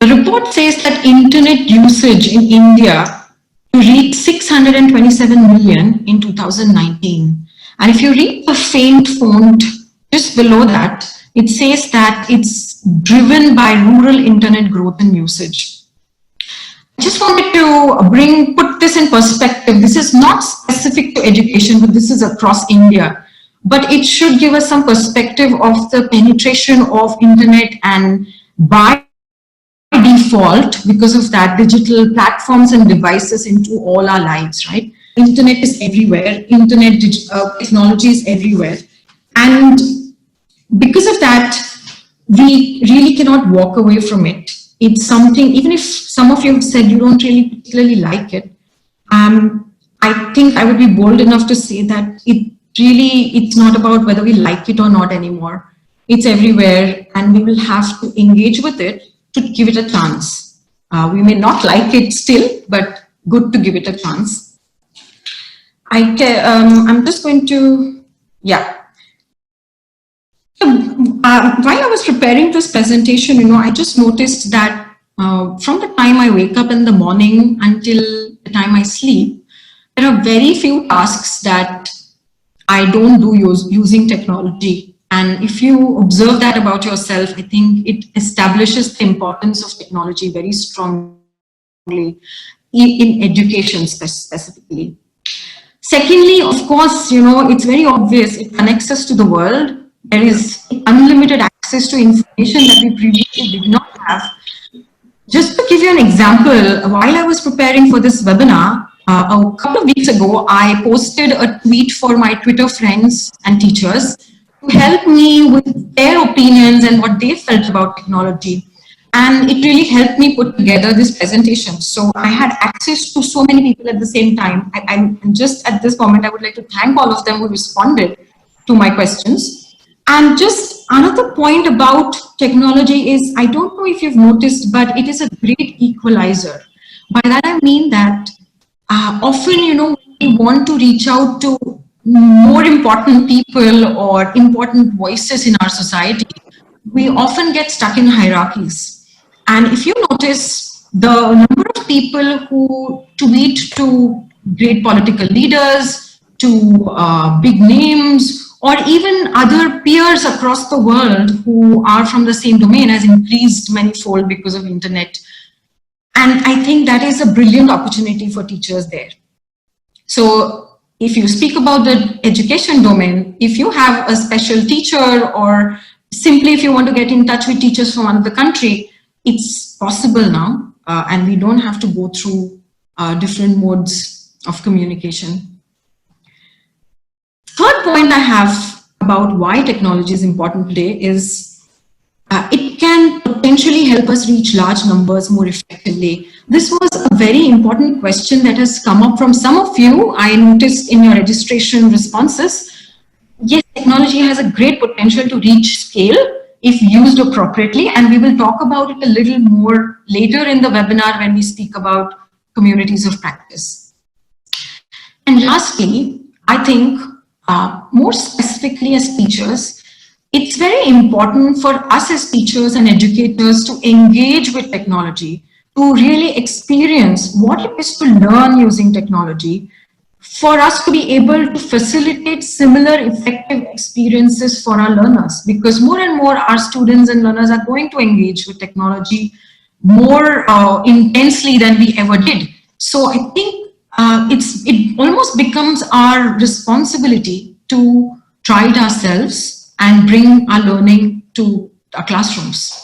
The report says that internet usage in India reached 627 million in 2019. And if you read the faint font just below that, it says that it's driven by rural internet growth and usage. I just wanted to put this in perspective. This is not specific to education, but this is across India. But it should give us some perspective of the penetration of internet, and by default, because of that, digital platforms and devices into all our lives, right? Internet is everywhere. Internet technology is everywhere. And because of that, we really cannot walk away from it. It's something, even if some of you have said you don't really particularly like it, I think I would be bold enough to say that it's not about whether we like it or not anymore. It's everywhere, and we will have to engage with it to give it a chance. We may not like it still, but good to give it a chance. I'm just going to, yeah. While I was preparing this presentation, I just noticed that from the time I wake up in the morning until the time I sleep, there are very few tasks that I don't do using technology. And if you observe that about yourself, I think it establishes the importance of technology very strongly in education specifically. Secondly, of course, it's very obvious, it connects us to the world. There is unlimited access to information that we previously did not have. Just to give you an example, while I was preparing for this webinar, a couple of weeks ago, I posted a tweet for my Twitter friends and teachers to help me with their opinions and what they felt about technology. And it really helped me put together this presentation. So I had access to so many people at the same time. And just at this moment, I would like to thank all of them who responded to my questions. And just another point about technology is, I don't know if you've noticed, but it is a great equalizer. By that I mean that often, we want to reach out to more important people or important voices in our society. We often get stuck in hierarchies. And if you notice, the number of people who tweet to great political leaders, to big names, or even other peers across the world who are from the same domain has increased manifold because of internet. And I think that is a brilliant opportunity for teachers there. So if you speak about the education domain, if you have a special teacher, or simply if you want to get in touch with teachers from another country, it's possible now, and we don't have to go through different modes of communication. Third point I have about why technology is important today is it can potentially help us reach large numbers more effectively. This was a very important question that has come up from some of you. I noticed in your registration responses. Yes, technology has a great potential to reach scale if used appropriately, and we will talk about it a little more later in the webinar when we speak about communities of practice. And lastly, I think more specifically as teachers, it's very important for us as teachers and educators to engage with technology, to really experience what it is to learn using technology, for us to be able to facilitate similar effective experiences for our learners, because more and more our students and learners are going to engage with technology more intensely than we ever did. So I think it almost becomes our responsibility to try it ourselves and bring our learning to our classrooms.